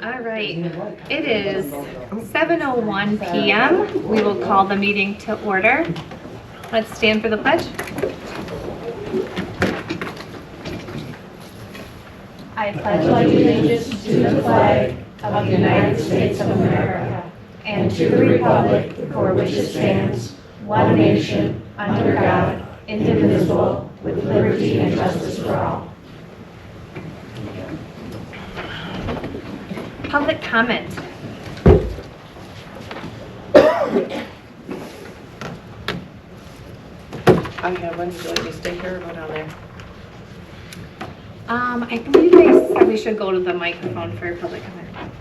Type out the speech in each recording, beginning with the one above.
All right, it is 7:01 p.m. We will call the meeting to order. Let's stand for the pledge. I pledge allegiance to the flag of the United States of America and to the republic for which it stands, one nation, under God, indivisible, with liberty and justice for all. Public comment. I have one. Would you like me to stay here or go down there? I believe they said we should go to the microphone for public comment.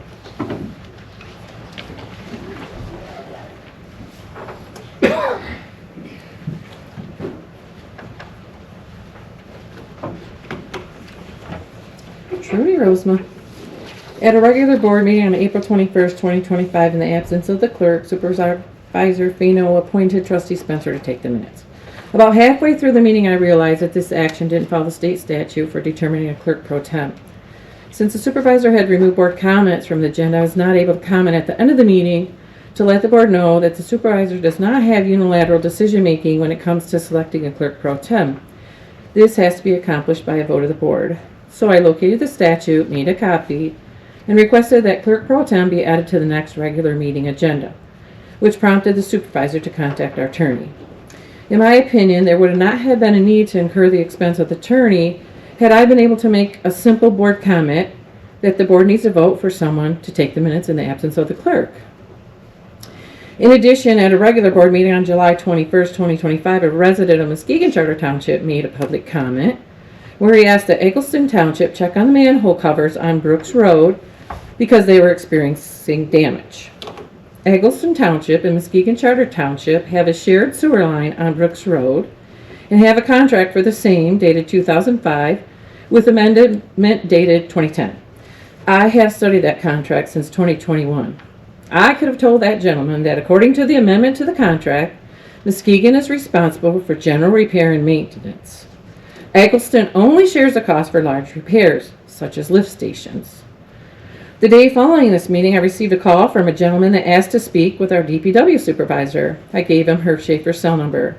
Trudy Rosema. At a regular board meeting on April 21st, 2025, in the absence of the clerk, Supervisor Fano appointed Trustee Spencer to take the minutes. About halfway through the meeting, I realized that this action didn't follow the state statute for determining a clerk pro temp. Since the supervisor had removed board comments from the agenda, I was not able to comment at the end of the meeting to let the board know that the supervisor does not have unilateral decision-making when it comes to selecting a clerk pro temp. This has to be accomplished by a vote of the board. So I located the statute, made a copy, and requested that clerk pro tem be added to the next regular meeting agenda, which prompted the supervisor to contact our attorney. In my opinion, there would not have been a need to incur the expense of the attorney had I been able to make a simple board comment that the board needs to vote for someone to take the minutes in the absence of the clerk. In addition, at a regular board meeting on July 21st, 2025, a resident of Muskegon Charter Township made a public comment where he asked that Egelston Township check on the manhole covers on Brooks Road because they were experiencing damage. Egelston Township and Muskegon Charter Township have a shared sewer line on Brooks Road and have a contract for the same dated 2005 with amendment dated 2010. I have studied that contract since 2021. I could have told that gentleman that according to the amendment to the contract, Muskegon is responsible for general repair and maintenance. Egelston only shares the cost for large repairs, such as lift stations. The day following this meeting, I received a call from a gentleman that asked to speak with our DPW supervisor. I gave him Herb Schaefer's cell number.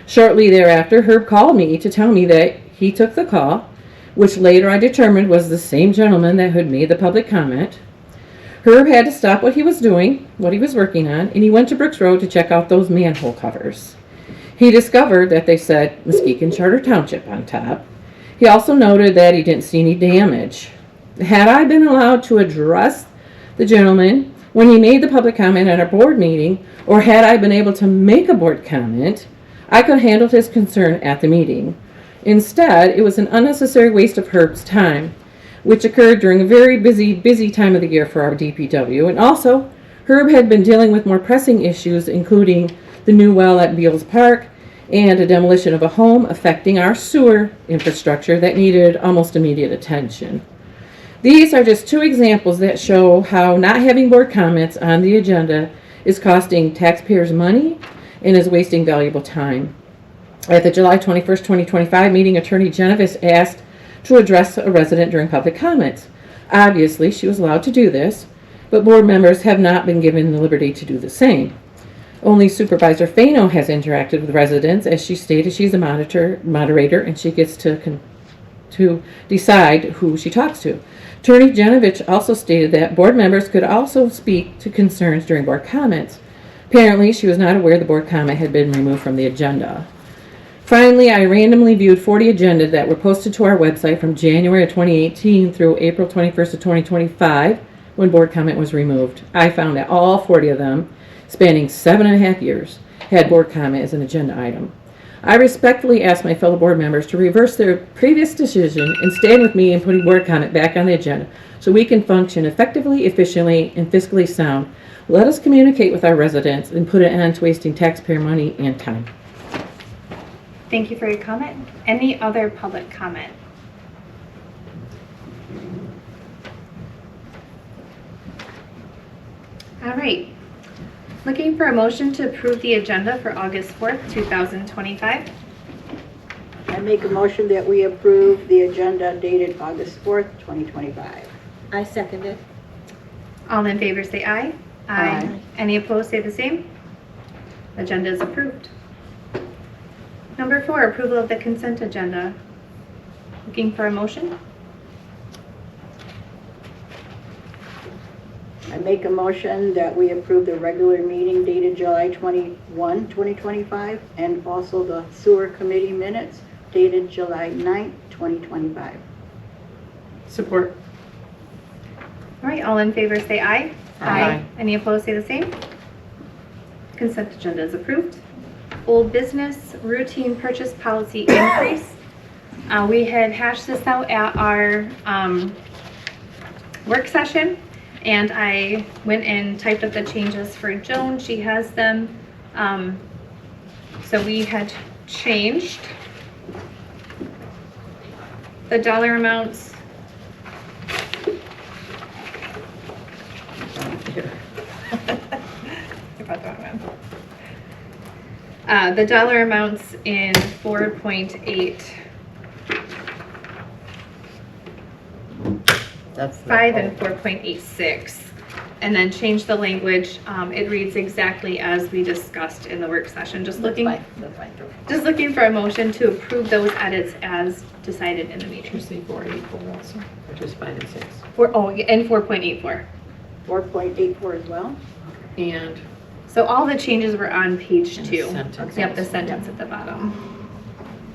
Shortly thereafter, Herb called me to tell me that he took the call, which later I determined was the same gentleman that had made the public comment. Herb had to stop what he was doing, what he was working on, and he went to Brooks Road to check out those manhole covers. He discovered that they said Muskegon Charter Township on top. He also noted that he didn't see any damage. Had I been allowed to address the gentleman when he made the public comment at our board meeting, or had I been able to make a board comment, I could have handled his concern at the meeting. Instead, it was an unnecessary waste of Herb's time, which occurred during a very busy time of the year for our DPW. And also, Herb had been dealing with more pressing issues, including the new well at Beals Park and a demolition of a home affecting our sewer infrastructure that needed almost immediate attention. These are just two examples that show how not having board comments on the agenda is costing taxpayers money and is wasting valuable time. At the July 21st, 2025 meeting, Attorney Genevis asked to address a resident during public comments. Obviously, she was allowed to do this, but board members have not been given the liberty to do the same. Only Supervisor Fano has interacted with residents. As she stated, she's a moderator, and she gets to decide who she talks to. Attorney Genovich also stated that board members could also speak to concerns during board comments. Apparently, she was not aware the board comment had been removed from the agenda. Finally, I randomly viewed 40 agendas that were posted to our website from January of 2018 through April 21st of 2025 when board comment was removed. I found that all 40 of them, spanning 7.5 years, had board comment as an agenda item. I respectfully ask my fellow board members to reverse their previous decision and stand with me in putting board comment back on the agenda so we can function effectively, efficiently, and fiscally sound. Let us communicate with our residents and put an end to wasting taxpayer money and time. Thank you for your comment. Any other public comment? All right. Looking for a motion to approve the agenda for August 4th, 2025. I make a motion that we approve the agenda dated August 4th, 2025. I second it. All in favor say aye. Aye. Any opposed say the same. Agenda is approved. Number 4, approval of the consent agenda. Looking for a motion? I make a motion that we approve the regular meeting dated July 21, 2025, and also the sewer committee minutes dated July 9th, 2025. Support. All right, all in favor say aye. Aye. Any opposed say the same. Consent agenda is approved. Old business routine purchase policy increase. We had hashed this out at our work session, and I went and typed up the changes for Joan. She has them. So we had changed the dollar amounts. The dollar amounts in 4.8. That's 5 and 4.86, and then change the language. It reads exactly as we discussed in the work session. Just looking for a motion to approve those edits as decided in the meeting. Say 484 also. Which is 5 and 6. And 4.84. 4.84 as well? And So all the changes were on page And the 2. sentence Yep, the also. sentence at the bottom.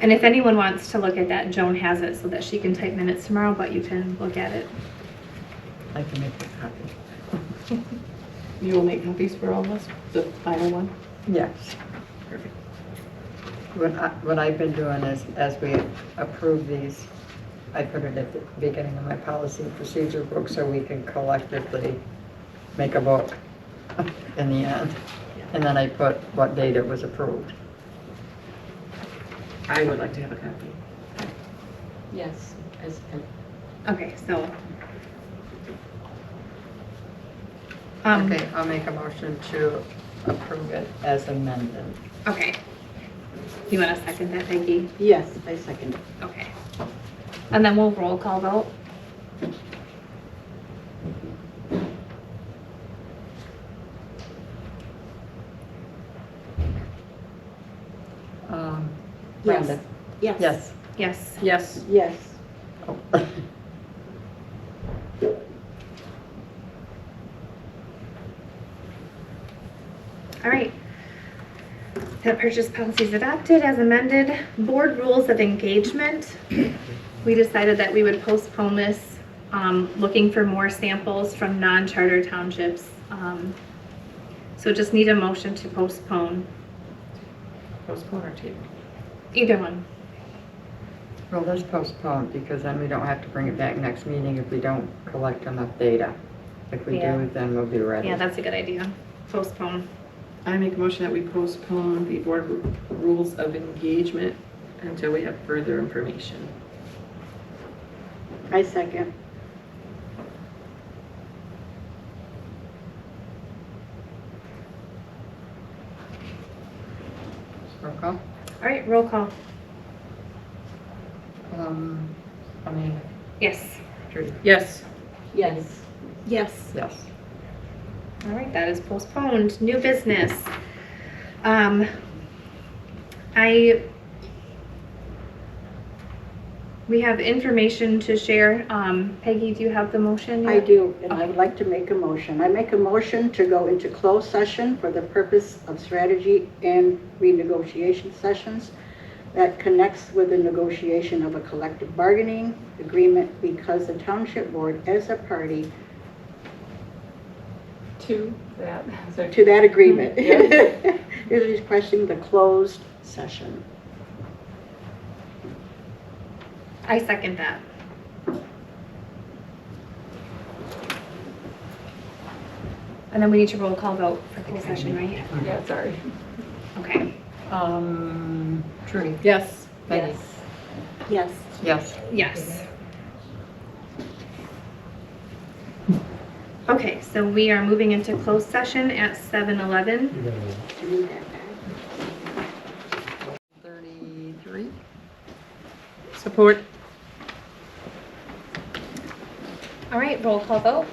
And if anyone wants to look at that, Joan has it so that she can type minutes tomorrow, but you can look at it. I can make a copy. you will make copies for all of us, the final one? Yes. Perfect. What I've been doing is, as we approve these, I put it at the beginning of my policy and procedure book so we can collectively make a book in the end. And then I put what date it was approved. I would like to have a copy. Yes. Okay, so. Okay, I'll make a motion to approve it as amended. Okay. You want to second that, Peggy? Yes, I second it. Okay. And then we'll roll call vote. Yes. Brenda? Yes. Yes. Yes. Yes. Yes. Oh. All right. That purchase policy is adopted as amended. Board rules of engagement. We decided that we would postpone this, looking for more samples from non-charter townships. So just need a motion to postpone. Postpone or table? Either one. Well, let's postpone, because then we don't have to bring it back next meeting if we don't collect enough data. If we Yeah. do, then we'll be ready. Yeah, that's a good idea. Postpone. I make a motion that we postpone the board rules of engagement until we have further information. I second. Roll call? All right, roll call. I mean, Yes. Judy? Yes. Yes. Yes. Yes. All right, that is postponed. New business. We have information to share. Peggy, do you have the motion? I do, and I would like to make a motion. I make a motion to go into closed session for the purpose of strategy and renegotiation sessions that connects with the negotiation of a collective bargaining agreement because the township board as a party To that. to that agreement Yeah. is requesting the closed session. I second that. And then we need to roll call vote for closed session, right? Yeah, sorry. Okay. Trudy? Yes. Peggy? Yes. Yes. Yes. Okay, so we are moving into closed session at 7:11. 33? Support. All right, roll call vote.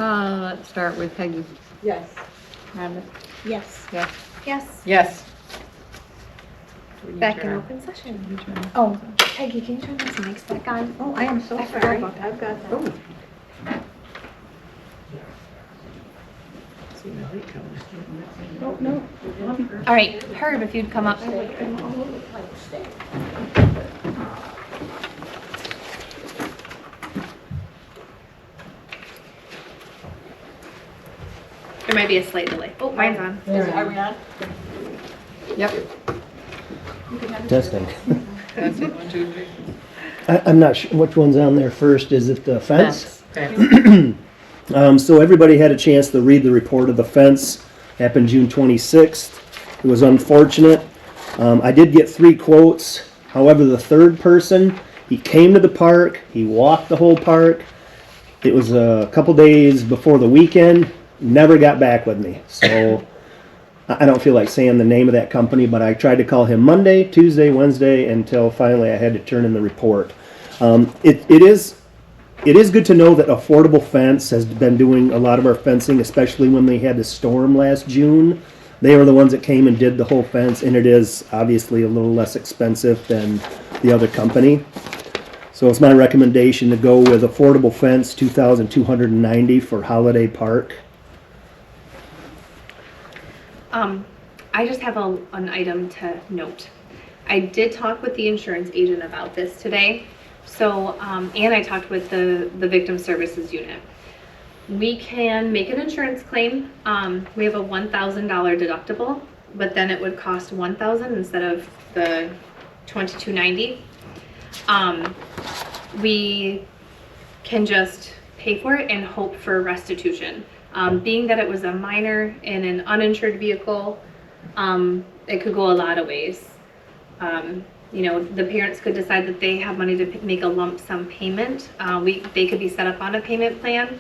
Let's start with Peggy. Yes. Rhonda? Yes. Yes. Yes. Yes. Back in open session. Oh, Peggy, can you turn those mics back on? Oh, I am so I forgot sorry. about that. I've got that. Oh, no. All right, Herb, if you'd come up. There might be a slight delay. Oh, mine's on. Are we on? Yep. Testing. That's it, 1, 2, 3. I'm not sure which one's on there first. Is it the fence? Fence. So everybody had a chance to read the report of the fence. Happened June 26th. It was unfortunate. I did get 3 quotes. However, the third person, he came to the park. He walked the whole park. It was a couple days before the weekend. Never got back with me. So I don't feel like saying the name of that company, but I tried to call him Monday, Tuesday, Wednesday, until finally I had to turn in the report. It is good to know that Affordable Fence has been doing a lot of our fencing, especially when they had the storm last June. They were the ones that came and did the whole fence, and it is obviously a little less expensive than the other company. So it's my recommendation to go with Affordable Fence, $2,290 for Holiday Park. I just have an item to note. I did talk with the insurance agent about this today. So, and I talked with the victim services unit. We can make an insurance claim. We have a $1,000 deductible, but then it would cost $1,000 instead of the $2,290. We can just pay for it and hope for restitution. Being that it was a minor in an uninsured vehicle, it could go a lot of ways. The parents could decide that they have money to make a lump sum payment. They could be set up on a payment plan.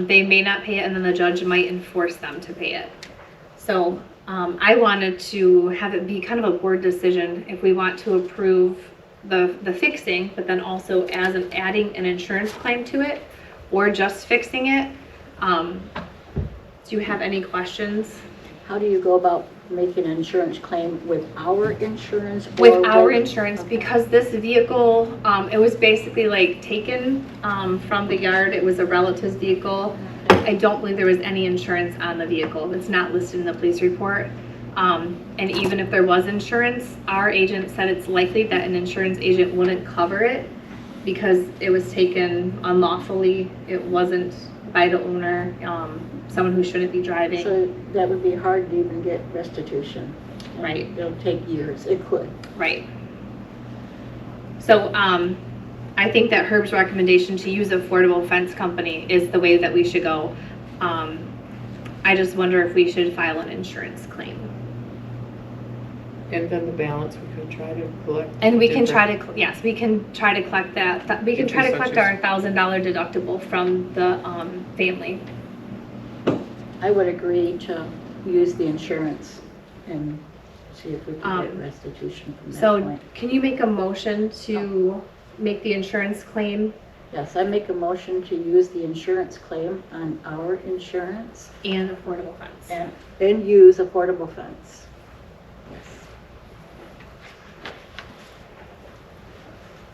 They may not pay it, and then the judge might enforce them to pay it. So I wanted to have it be kind of a board decision if we want to approve the fixing, but then also as adding an insurance claim to it, or just fixing it. Do you have any questions? How do you go about making an insurance claim with our insurance? With our insurance, because this vehicle, it was basically like taken from the yard. It was a relative's vehicle. I don't believe there was any insurance on the vehicle. It's not listed in the police report. And even if there was insurance, our agent said it's likely that an insurance agent wouldn't cover it because it was taken unlawfully. It wasn't by the owner, someone who shouldn't be driving. So that would be hard to even get restitution. Right. It'll take years. It could. Right. So I think that Herb's recommendation to use Affordable Fence Company is the way that we should go. I just wonder if we should file an insurance claim. And then the balance we could try to collect. And we can try to, yes, we can try to collect that. We can try to collect our $1,000 deductible from the family. I would agree to use the insurance and see if we can get restitution from that So point. can you make a motion to make the insurance claim Yes, I make a motion to use the insurance claim on our insurance and Affordable Fence? and use Affordable Fence. Yes.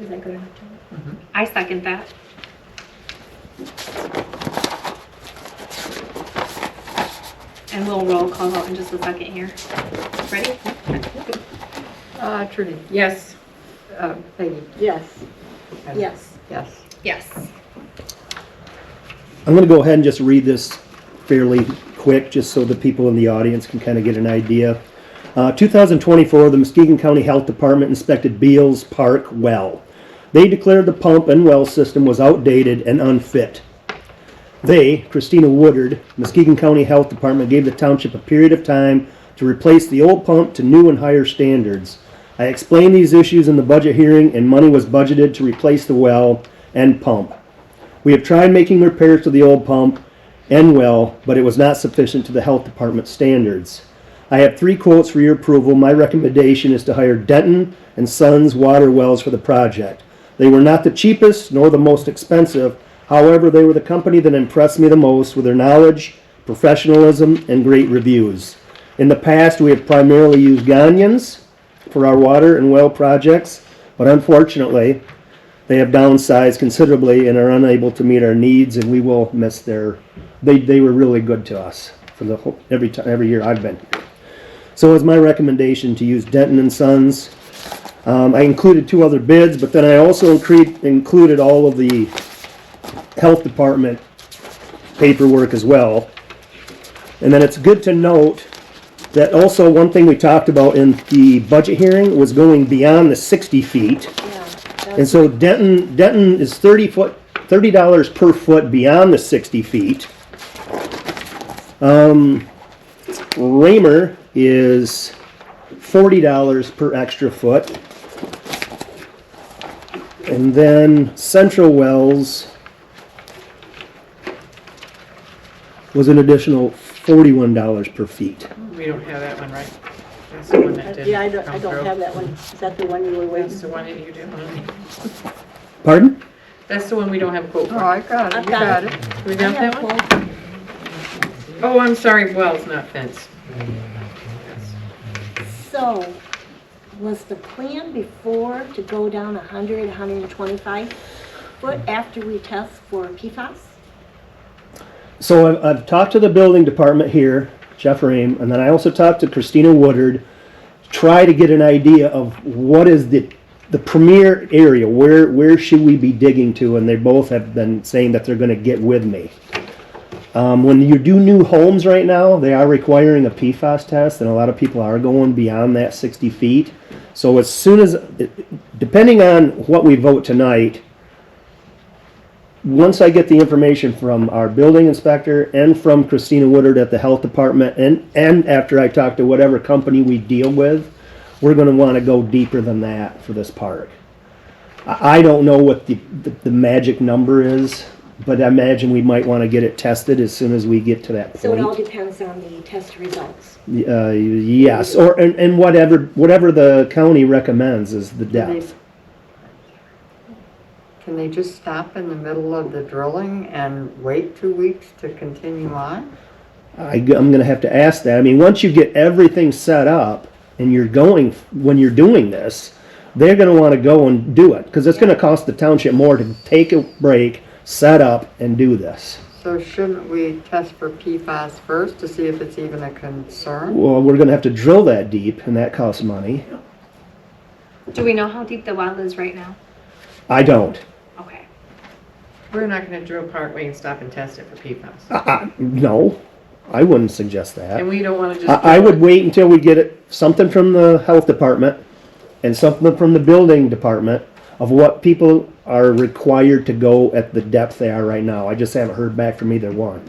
Is that good enough, John? I second that. And we'll roll call out in just a second here. Ready? Trudy. Yes. Peggy. Yes. Yes. Yes. Yes. I'm going to go ahead and just read this fairly quick, just so the people in the audience can kind of get an idea. 2024, the Muskegon County Health Department inspected Beals Park well. They declared the pump and well system was outdated and unfit. They, Christina Woodard, Muskegon County Health Department, gave the township a period of time to replace the old pump to new and higher standards. I explained these issues in the budget hearing, and money was budgeted to replace the well and pump. We have tried making repairs to the old pump and well, but it was not sufficient to the health department standards. I have 3 quotes for your approval. My recommendation is to hire Denton and Sons water wells for the project. They were not the cheapest nor the most expensive. However, they were the company that impressed me the most with their knowledge, professionalism, and great reviews. In the past, we have primarily used Ghanaians for our water and well projects, but unfortunately, they have downsized considerably and are unable to meet our needs, and we will miss they were really good to us for the whole, every year I've been here. So it's my recommendation to use Denton and Sons. I included 2 other bids, but then I also included all of the health department paperwork as well. And then it's good to note that also one thing we talked about in the budget hearing was going beyond the 60 feet. And so Denton is $30 per foot beyond the 60 feet. Raymer is $40 per extra foot. And then Central Wells was an additional $41 per feet. We don't have that one, right? That's the one that didn't Yeah, I don't come through. have that one. Is that the one you were waiting That's the for? one that you do. Pardon? That's the one we don't have a quote Oh, for. I got it, you got it. We got that one? Oh, I'm sorry, wells, not fence. So, was the plan before to go down 100, 125 foot after we test for PFAS? So I've talked to the building department here, Jeff Rame, and then I also talked to Christina Woodard, try to get an idea of what is the premier area, where should we be digging to, and they both have been saying that they're gonna get with me. When you do new homes right now, they are requiring a PFAS test, and a lot of people are going beyond that 60 feet. So as soon as, depending on what we vote tonight, once I get the information from our building inspector and from Christina Woodard at the health department, and after I talk to whatever company we deal with, we're gonna wanna go deeper than that for this park. I don't know what the magic number is, but I imagine we might wanna get it tested as soon as we get to that So it all point. depends on the test results. Yes, and whatever the county recommends is the depth. Can they just stop in the middle of the drilling and wait 2 weeks to continue on? I'm gonna have to ask that. I mean, once you get everything set up and when you're doing this, they're gonna wanna go and do it, because it's gonna cost the township more to take a break, set up, and do this. So shouldn't we test for PFAS first to see if it's even a concern? Well, we're gonna have to drill that deep, and that costs money. Do we know how deep the well is right now? I don't. Okay. We're not gonna drill partway and stop and test it for PFAS. No, I wouldn't suggest that. And we don't wanna just. I drill would it. wait until we get something from the health department and something from the building department of what people are required to go at the depth they are right now. I just haven't heard back from either one.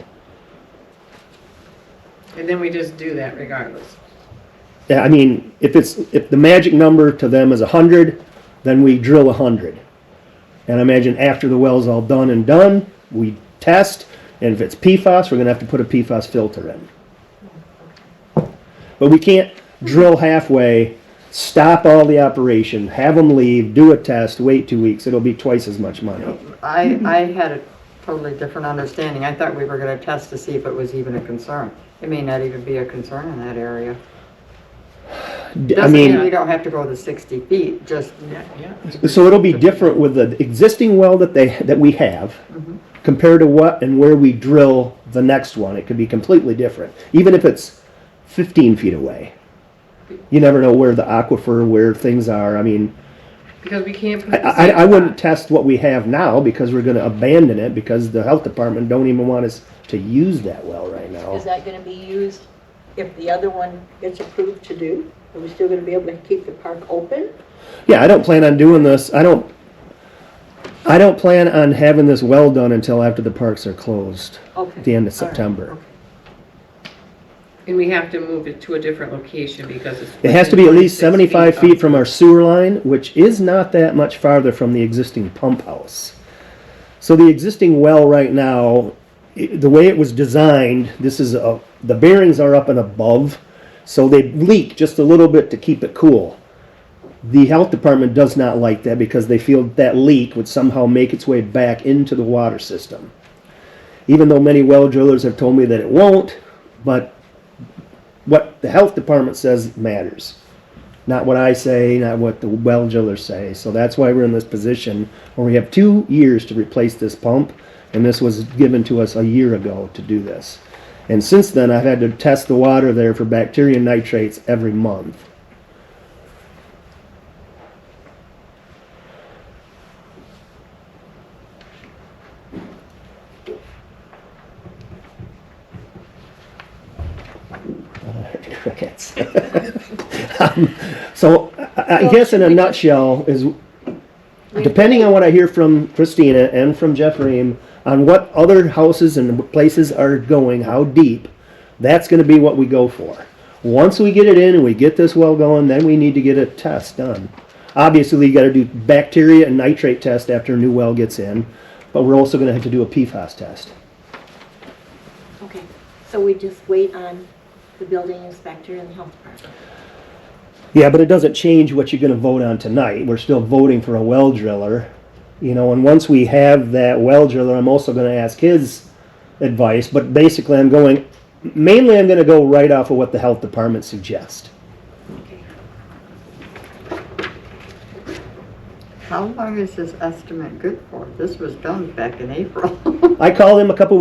And then we just do that regardless. Yeah, I mean, if the magic number to them is 100, then we drill 100. And I imagine after the well's all done, we test, and if it's PFAS, we're gonna have to put a PFAS filter in. But we can't drill halfway, stop all the operation, have them leave, do a test, wait 2 weeks. It'll be twice as much money. I had a totally different understanding. I thought we were gonna test to see if it was even a concern. It may not even be a concern in that area. I Doesn't mean mean, we don't have to go the 60 feet, just, Yeah. so it'll be different with the existing well that we have compared to what and where we drill the next one. It could be completely different, even if it's 15 feet away. You never know where the aquifer, where things are. I mean, Because we can't put it in the I same wouldn't spot. test what we have now because we're gonna abandon it because the health department don't even want us to use that well right now. Is that gonna be used if the other one gets approved to do? Are we still gonna be able to keep the park open? Yeah, I don't plan on doing this. I don't plan on having this well done until after the parks are closed Okay. at the end of All right. September. And we have to move it to a different location because it's. It has to be at least 26 75 off. feet from our sewer line, which is not that much farther from the existing pump house. So the existing well right now, the way it was designed, the bearings are up and above, so they leak just a little bit to keep it cool. The health department does not like that because they feel that leak would somehow make its way back into the water system. Even though many well drillers have told me that it won't, but what the health department says matters. Not what I say, not what the well drillers say. So that's why we're in this position where we have 2 years to replace this pump, and this was given to us a year ago to do this. And since then, I've had to test the water there for bacteria and nitrates every month. Crickets. So I guess in a nutshell is, depending on what I hear from Christina and from Jeff Ream on what other houses and places are going, how deep, that's going to be what we go for. Once we get it in and we get this well going, then we need to get a test done. Obviously, you got to do bacteria and nitrate test after a new well gets in, but we're also going to have to do a PFAS test. Okay, so we just wait on the building inspector and the health department. Yeah, but it doesn't change what you're going to vote on tonight. We're still voting for a well driller, you know, and once we have that well driller, I'm also going to ask his advice, but basically I'm going to go right off of what the health department suggests. Okay. How long is this estimate good for? This was done back in April. I called him a couple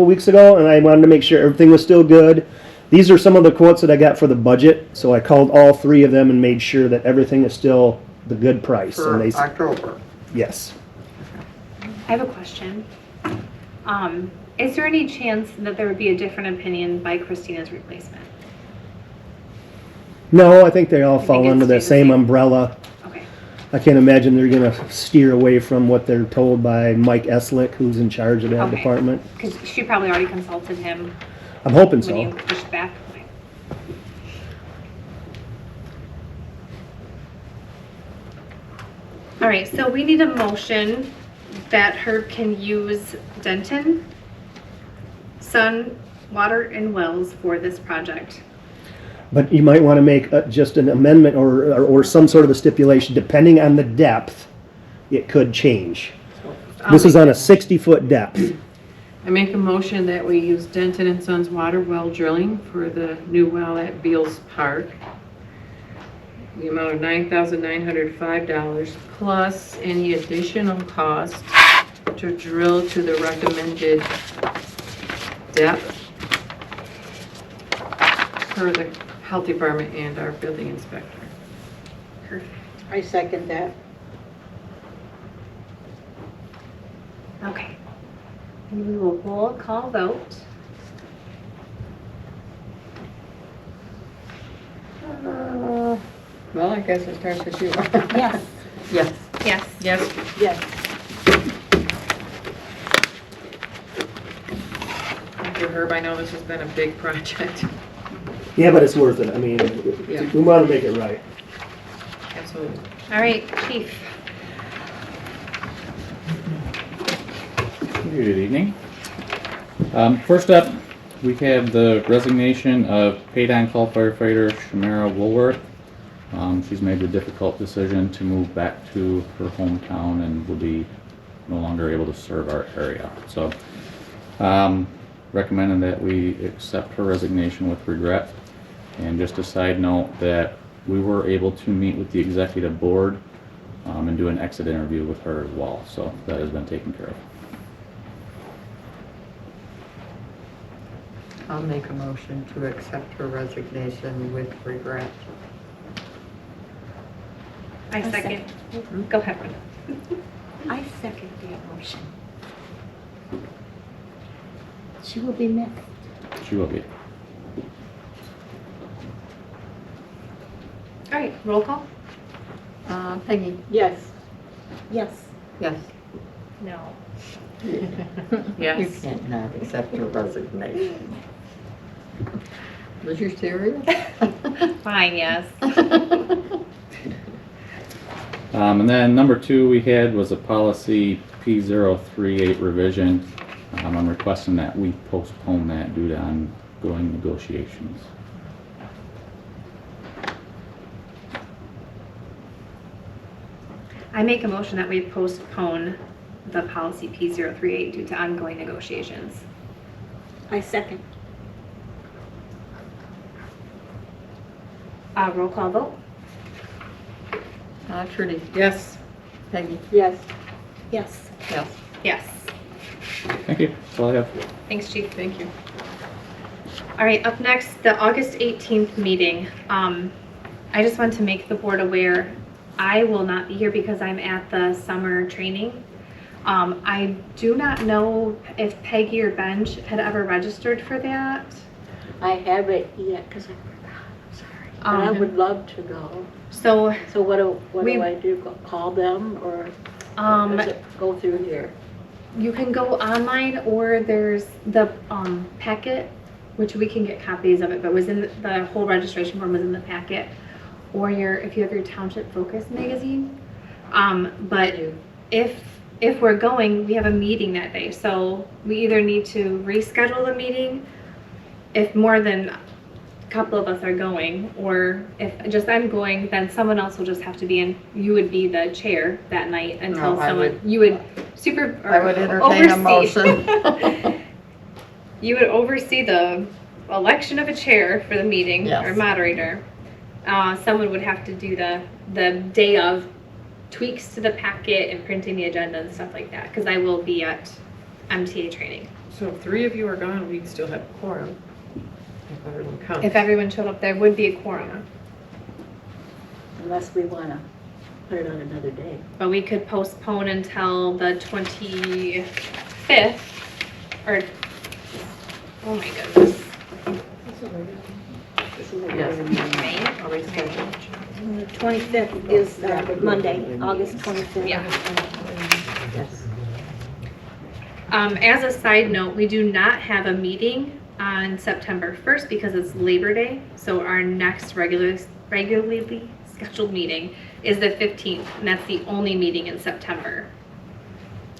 weeks ago, and I wanted to make sure everything was still good. These are some of the quotes that I got for the budget, so I called all 3 of them and made sure that everything is still the good price. For And October. yes. I have a question. Is there any chance that there would be a different opinion by Christina's replacement? No, I think they all You fall think it under the stays the same same? umbrella. Okay. I can't imagine they're going to steer away from what they're told by Mike Eslick, who's in charge of that Okay. department. Because she probably already consulted him I'm hoping when you so. pushed back. Okay. All right, so we need a motion that Herb can use Denton, Sun, Water, and Wells for this project. But you might want to make just an amendment or some sort of a stipulation, depending on the depth, it could change. This is on a 60-foot depth. I make a motion that we use Denton and Sons water well drilling for the new well at Beals Park. The amount of $9,905 plus any additional cost to drill to the recommended depth per the health department and our building inspector. Perfect. I second that. Okay. And we will roll call vote. Well, I guess it starts with you. Yes. Yes. Yes. Yes. Yes. Thank you, Herb. I know this has been a big project. Yeah, but it's worth it. I mean, Yeah. we want to make it right. Absolutely. All right, Chief. Good evening. First up, we have the resignation of paid-on-call firefighter Shamara Woolworth. She's made the difficult decision to move back to her hometown and will be no longer able to serve our area. So, recommending that we accept her resignation with regret. And just a side note that we were able to meet with the executive board and do an exit interview with her as well. So that has been taken care of. I'll make a motion to accept her resignation with regret. I second. Go ahead. I second that motion. She will be missed. She will be. All right, roll call? Peggy? Yes. Yes. Yes. No. You Yes. can't not accept her resignation. Was you serious? Fine, yes. And then number 2 we had was a policy P038 revision. I'm requesting that we postpone that due to ongoing negotiations. I make a motion that we postpone the policy P038 due to ongoing negotiations. I second. Roll call vote? Trudy, Yes. Peggy, Yes. Yes. yes. Yes. Thank you. That's all I have. Thanks, Chief. Thank you. All right, up next, the August 18th meeting. I just want to make the board aware, I will not be here because I'm at the summer training. I do not know if Peggy or Benj had ever registered for that. I haven't yet because I forgot. I'm sorry. But I would love to go. So, So what do We- I do? Call them or does it go through here? you can go online, or there's the packet, which we can get copies of it, but was in the whole registration form was in the packet, or if you have your Township Focus magazine. But if we're going, we have a meeting that day, so we either need to reschedule the meeting if more than a couple of us are going, or if just I'm going, then someone else will just have to be in. You would be the chair that night until No, I someone would- you would I would entertain a oversee. motion. You would oversee the election of a chair for the meeting Yes. or moderator. Someone would have to do the day of tweaks to the packet and printing the agenda and stuff like that, because I will be at MTA training. So if 3 of you are gone, we'd still have a quorum. If everyone comes. If everyone showed up, there would be a quorum, Unless we want to put it on another day. but we could postpone until the 25th, or, oh my goodness, Yes. May? Are we scheduled? The 25th is Monday, August 25th. Yeah. Yes. As a side note, we do not have a meeting on September 1st because it's Labor Day. So our next regularly scheduled meeting is the 15th, and that's the only meeting in September.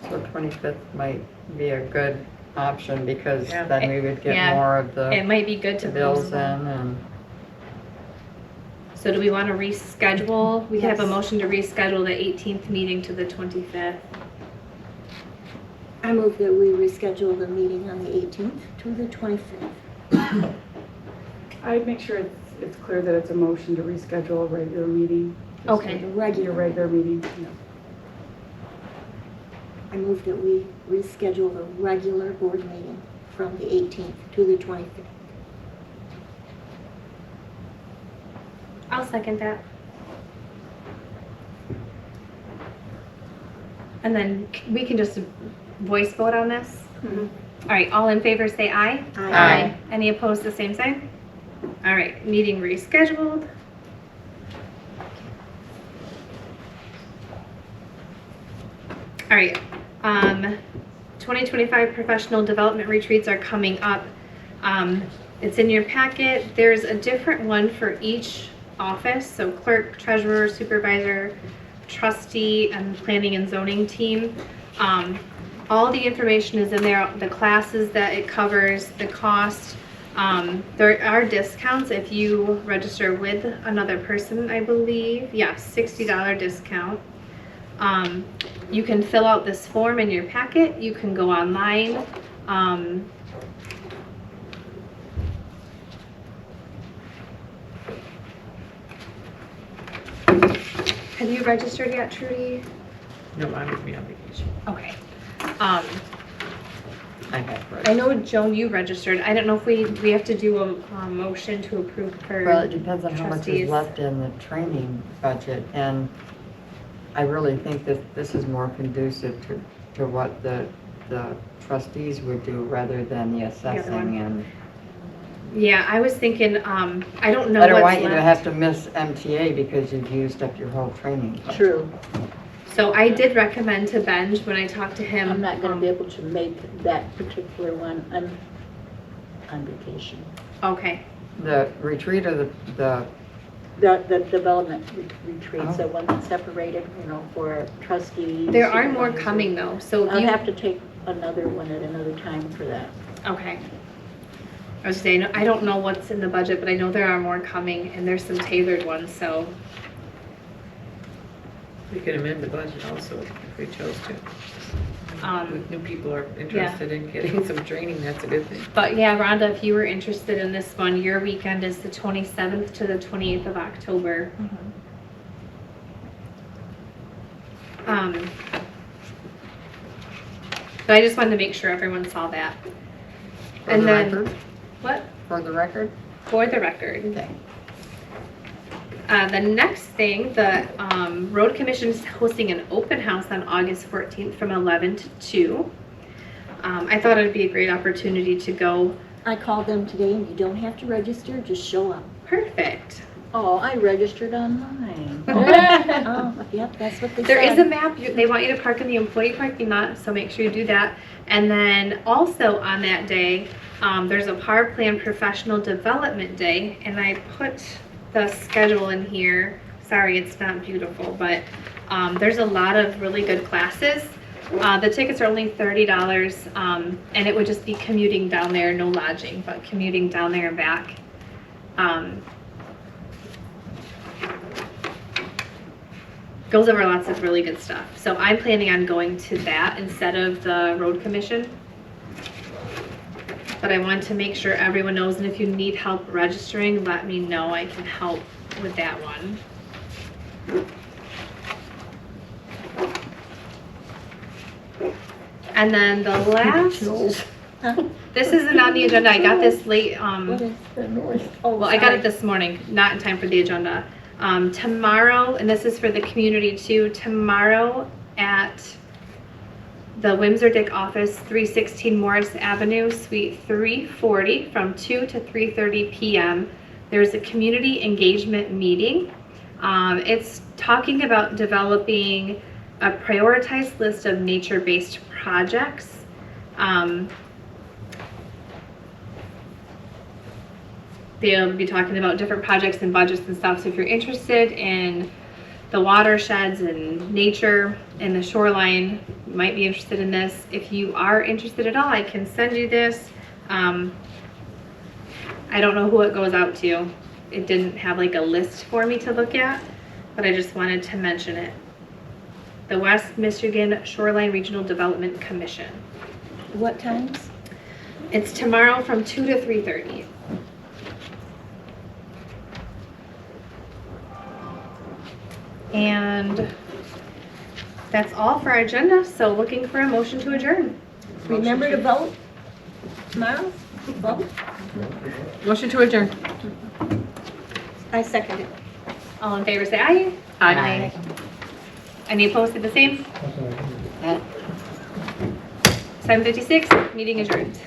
So 25th might be a good option because Yeah. then we would get Yeah. more of It the might be good to bills postpone. in and So do we want to reschedule? We can have a Yes. motion to reschedule the 18th meeting to the 25th. I move that we reschedule the meeting on the 18th to the 25th. I'd make sure it's clear that it's a motion to reschedule a regular meeting. Just Okay. The Your regular. regular meeting, no. I move that we reschedule the regular board meeting from the 18th to the 25th. I'll second that. And then we can just voice vote on this? Mhm. All right, all in favor say aye. Aye. Any opposed, the same sign? All right, meeting rescheduled. All right, 2025 professional development retreats are coming up. It's in your packet. There's a different one for each office, so clerk, treasurer, supervisor, trustee, and planning and zoning team. All the information is in there, the classes that it covers, the cost. There are discounts if you register with another person, I believe. Yes, $60 discount. You can fill out this form in your packet. You can go online. Have you registered yet, Trudy? No, I would be on vacation. Okay. I have I read. know, Joan, you registered. I don't know if we have to do a motion to approve her. Well, it depends on how much trustees. is left in the training budget, and I really think that this is more conducive to what the trustees would do rather than the one. assessing and. Yeah, I was thinking, I don't know I don't what's want you to left. have to miss MTA because you've used up your whole training budget. True. So I did recommend to Benj when I talked to him. I'm not going to be able to make that particular one. I'm on vacation. Okay, The retreat or the The development retreats, Oh. the one that's separated, for trustees. there are more supervisors. coming though, so I'll you, have to take another one at another time for that. okay. I was saying, I don't know what's in the budget, but I know there are more coming and there's some tailored ones, so. We can amend the budget also if we chose to. If new people are interested in getting some training, that's a good thing. But yeah, Rhonda, if you were interested in this one, your weekend is the 27th to the 28th of October. But I just wanted to make sure everyone saw that. For And the then, record? what? For the record? For the record. Okay. The next thing, the Road Commission is hosting an open house on August 14th from 11 to 2. I thought it'd be a great opportunity to go. I called them today and you don't have to register, just show up. Perfect. Oh, I registered online. Oh, yep, that's what they said. There is a map. They want you to park in the employee parking lot, so make sure you do that. And then also on that day, there's a Power Plan Professional Development Day, and I put the schedule in here. Sorry, it's not beautiful, but there's a lot of really good classes. The tickets are only $30, and it would just be commuting down there, no lodging, but commuting down there and back. Goes over lots of really good stuff. So I'm planning on going to that instead of the Road Commission. But I want to make sure everyone knows, and if you need help registering, let me know. I can help with that one. And then the last, this isn't on the agenda. I got this late. What is the noise? Oh, Well, I got it this morning, not in time for the agenda. Tomorrow, and this is for the community too, tomorrow at the Windsor Dick office, 316 Morris Avenue, Suite 340, from 2 to 3:30 p.m. There's a community engagement meeting. It's talking about developing a prioritized list of nature-based projects. They'll be talking about different projects and budgets and stuff. So if you're interested in the watersheds and nature and the shoreline, you might be interested in this. If you are interested at all, I can send you this. I don't know who it goes out to. It didn't have like a list for me to look at, but I just wanted to mention it. The West Michigan Shoreline Regional Development Commission. What times? It's tomorrow from 2 to 3:30. And that's all for our agenda, so looking for a motion to adjourn. Remember to vote tomorrow? Vote? Motion to adjourn. I second it. All in favor say aye. Aye. Any opposed say the same? 7:56, meeting adjourned.